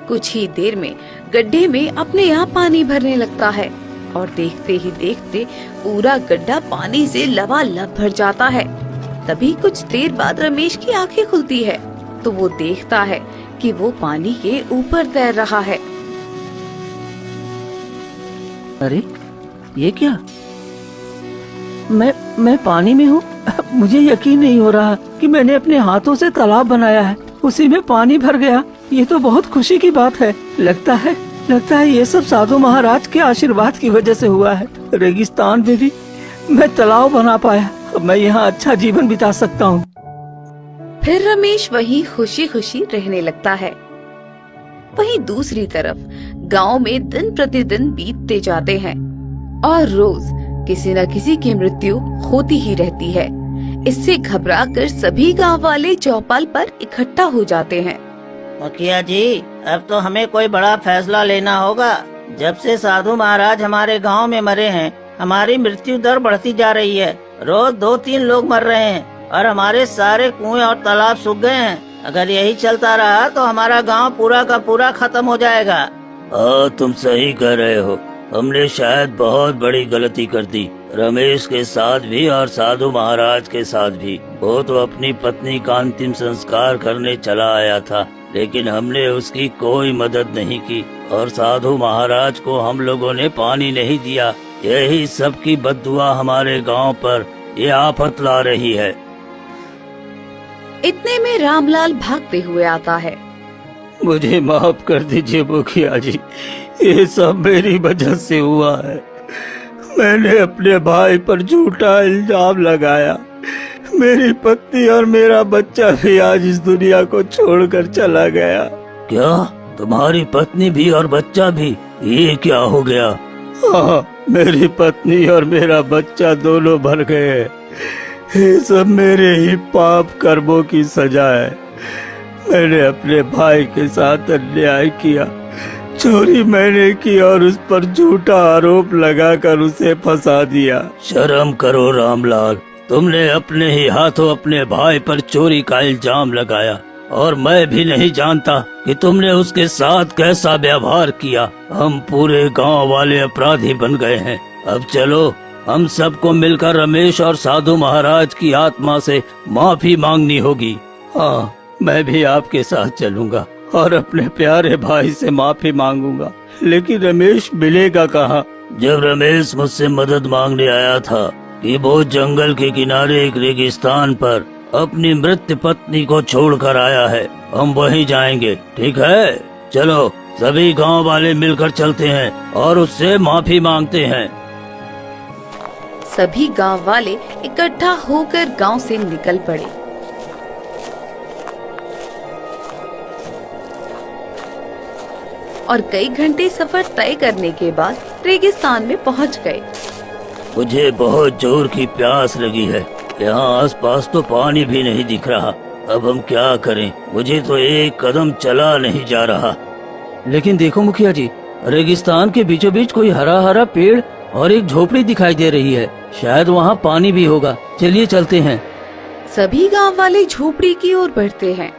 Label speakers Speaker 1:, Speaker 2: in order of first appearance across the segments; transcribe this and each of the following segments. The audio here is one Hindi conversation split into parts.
Speaker 1: कुछ ही देर में गड्ढे में अपने आप पानी भरने लगता है और देखते ही देखते पूरा गड्ढा पानी से लबालब भर जाता है। तभी कुछ देर बाद रमेश की आंखें खुलती है तो वो देखता है कि वो पानी के ऊपर तैर रहा है।
Speaker 2: अरे ये क्या, मैं पानी में हूँ। मुझे यकीन नहीं हो रहा कि मैंने अपने हाथों से तालाब बनाया है, उसी में पानी भर गया। ये तो बहुत खुशी की बात है। लगता है ये सब साधु महाराज के आशीर्वाद की वजह से हुआ है। रेगिस्तान में भी मैं तालाब बना पाया। अब मैं यहाँ अच्छा जीवन बिता सकता हूँ।
Speaker 1: फिर रमेश वहीं खुशी खुशी रहने लगता है। वहीं दूसरी तरफ गांव में दिन प्रतिदिन बीतते जाते हैं और रोज किसी न किसी की मृत्यु होती ही रहती है। इससे घबराकर सभी गांव वाले चौपाल पर इकट्ठा हो जाते हैं।
Speaker 3: मुखिया जी, अब तो हमें कोई बड़ा फैसला लेना होगा। जब से साधु महाराज हमारे गांव में मरे हैं, हमारी मृत्यु दर बढ़ती जा रही है। रोज 2-3 लोग मर रहे हैं और हमारे सारे कुएं और तालाब सूख गए हैं। अगर यही चलता रहा तो हमारा गांव पूरा का पूरा खत्म हो जाएगा।
Speaker 4: तुम सही कह रहे हो। हमने शायद बहुत बड़ी गलती कर दी, रमेश के साथ भी और साधु महाराज के साथ भी। वो तो अपनी पत्नी का अंतिम संस्कार करने चला आया था, लेकिन हमने उसकी कोई मदद नहीं की और साधु महाराज को हम लोगों ने पानी नहीं दिया। यही सबकी बद्दुआ हमारे गांव पर ये आफत ला रही है।
Speaker 1: इतने में रामलाल भागते हुए आता है।
Speaker 4: मुझे माफ कर दीजिए मुखिया जी, ये सब मेरी वजह से हुआ है। मैंने अपने भाई पर झूठा इल्जाम लगाया। मेरी पत्नी और मेरा बच्चा भी आज इस दुनिया को छोड़कर चला गया। क्या तुम्हारी पत्नी भी और बच्चा भी? ये क्या हो गया? हाँ, मेरी पत्नी और मेरा बच्चा दोनों मर गए। ये सब मेरे ही पाप कर्मों की सजा है। मैंने अपने भाई के साथ अन्याय किया, चोरी मैंने की और उस पर झूठा आरोप लगाकर उसे फंसा दिया। शर्म करो रामलाल, तुमने अपने ही हाथों अपने भाई पर चोरी का इल्जाम लगाया और मैं भी नहीं जानता कि तुमने उसके साथ कैसा व्यवहार किया। हम पूरे गांव वाले अपराधी बन गए हैं। अब चलो, हम सबको मिलकर रमेश और साधु महाराज की आत्मा से माफी मांगनी होगी। हाँ, मैं भी आपके साथ चलूंगा और अपने प्यारे भाई से माफी मांगूंगा। लेकिन रमेश मिलेगा कहाँ? जब रमेश मुझसे मदद मांगने आया था कि वो जंगल के किनारे एक रेगिस्तान पर अपनी मृत पत्नी को छोड़कर आया है, हम वहीं जाएंगे। ठीक है, चलो सभी गांव वाले मिलकर चलते हैं और उससे माफी मांगते हैं।
Speaker 1: सभी गांव वाले इकट्ठा होकर गांव से निकल पड़े। और कई घंटे सफर तय करने के बाद रेगिस्तान में पहुंच गए।
Speaker 4: मुझे बहुत जोर की प्यास लगी है। यहाँ आसपास तो पानी भी नहीं दिख रहा। अब हम क्या करें? मुझे तो एक कदम चला नहीं जा रहा।
Speaker 2: लेकिन देखो मुखिया जी, रेगिस्तान के बीचों बीच कोई हरा हरा पेड़ और एक झोपड़ी दिखाई दे रही है। शायद वहाँ पानी भी होगा। चलिए चलते हैं।
Speaker 1: सभी गांव वाले झोपड़ी की ओर बढ़ते हैं।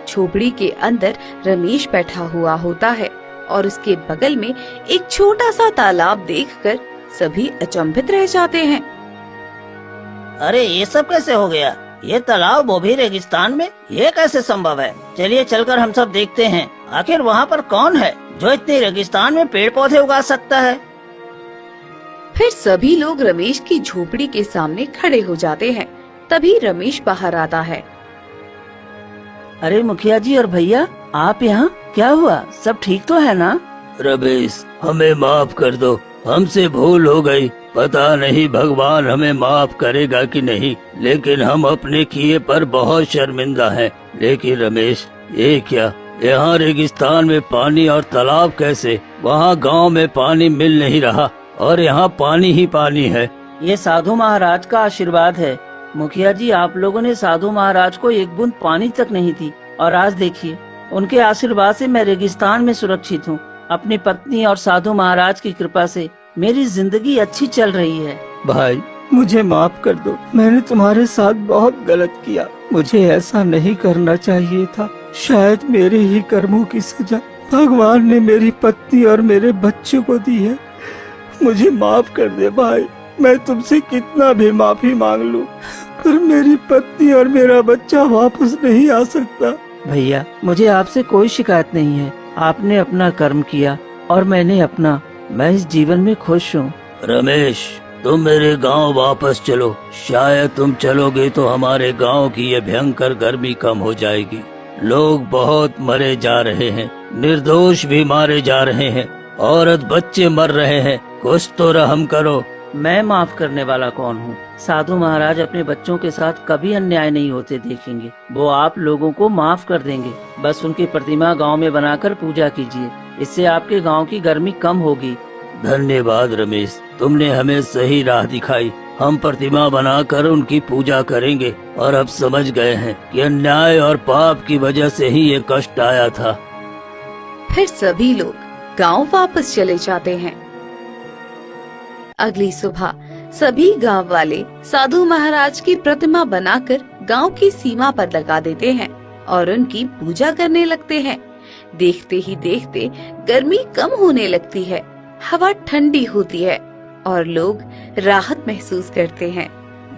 Speaker 1: झोपड़ी के अंदर रमेश बैठा हुआ होता है और उसके बगल में एक छोटा सा तालाब देखकर सभी अचंभित रह जाते हैं।
Speaker 3: अरे ये सब कैसे हो गया? ये तालाब वो भी रेगिस्तान में, ये कैसे संभव है? चलिए चलकर हम सब देखते हैं। आखिर वहाँ पर कौन है जो इतने रेगिस्तान में पेड़ पौधे उगा सकता है?
Speaker 1: फिर सभी लोग रमेश की झोपड़ी के सामने खड़े हो जाते हैं। तभी रमेश बाहर आता है।
Speaker 2: अरे मुखिया जी और भैया, आप यहाँ? क्या हुआ? सब ठीक तो है ना?
Speaker 4: रमेश, हमें माफ कर दो, हमसे भूल हो गई। पता नहीं भगवान हमें माफ करेगा कि नहीं, लेकिन हम अपने किए पर बहुत शर्मिंदा हैं। लेकिन रमेश, ये क्या? यहाँ रेगिस्तान में पानी और तालाब कैसे? वहाँ गांव में पानी मिल नहीं रहा और यहाँ पानी ही पानी है।
Speaker 2: ये साधु महाराज का आशीर्वाद है। मुखिया जी, आप लोगों ने साधु महाराज को एक बूंद पानी तक नहीं दी और आज देखिए, उनके आशीर्वाद से मैं रेगिस्तान में सुरक्षित हूँ। अपनी पत्नी और साधु महाराज की कृपा से मेरी जिंदगी अच्छी चल रही है।
Speaker 5: भाई, मुझे माफ कर दो। मैंने तुम्हारे साथ बहुत गलत किया। मुझे ऐसा नहीं करना चाहिए था। शायद मेरे ही कर्मों की सजा भगवान ने मेरी पत्नी और मेरे बच्चे को दी है। मुझे माफ कर दे भाई, मैं तुमसे कितना भी माफी मांग लूं, पर मेरी पत्नी और मेरा बच्चा वापस नहीं आ सकता।
Speaker 2: भैया, मुझे आपसे कोई शिकायत नहीं है। आपने अपना कर्म किया और मैंने अपना। मैं इस जीवन में खुश हूँ।
Speaker 4: रमेश, तुम मेरे गांव वापस चलो। शायद तुम चलोगे तो हमारे गांव की ये भयंकर गर्मी कम हो जाएगी। लोग बहुत मरे जा रहे हैं, निर्दोष भी मारे जा रहे हैं, औरत बच्चे मर रहे हैं। कुछ तो रहम करो।
Speaker 2: मैं माफ करने वाला कौन हूँ? साधु महाराज अपने बच्चों के साथ कभी अन्याय नहीं होते देखेंगे। वो आप लोगों को माफ कर देंगे। बस उनकी प्रतिमा गांव में बनाकर पूजा कीजिए, इससे आपके गांव की गर्मी कम होगी।
Speaker 4: धन्यवाद रमेश, तुमने हमें सही राह दिखाई। हम प्रतिमा बनाकर उनकी पूजा करेंगे और अब समझ गए हैं कि अन्याय और पाप की वजह से ही ये कष्ट आया था।
Speaker 1: फिर सभी लोग गांव वापस चले जाते हैं। अगली सुबह सभी गांव वाले साधु महाराज की प्रतिमा बनाकर गांव की सीमा पर लगा देते हैं और उनकी पूजा करने लगते हैं। देखते ही देखते गर्मी कम होने लगती है, हवा ठंडी होती है और लोग राहत महसूस करते हैं।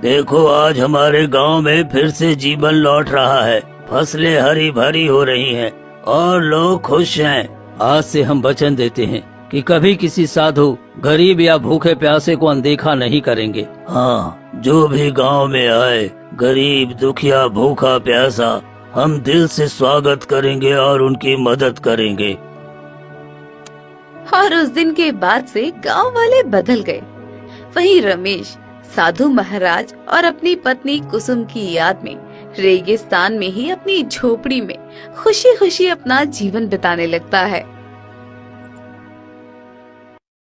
Speaker 4: देखो, आज हमारे गांव में फिर से जीवन लौट रहा है। फसलें हरी भरी हो रही हैं और लोग खुश हैं। आज से हम वचन देते हैं कि कभी किसी साधु, गरीब या भूखे प्यासे को अनदेखा नहीं करेंगे। हाँ, जो भी गांव में आए, गरीब, दुखिया, भूखा, प्यासा, हम दिल से स्वागत करेंगे और उनकी मदद करेंगे।
Speaker 1: और उस दिन के बाद से गांव वाले बदल गए। वहीं रमेश साधु महाराज और अपनी पत्नी कुसुम की याद में रेगिस्तान में ही अपनी झोपड़ी में खुशी खुशी अपना जीवन बिताने लगता है।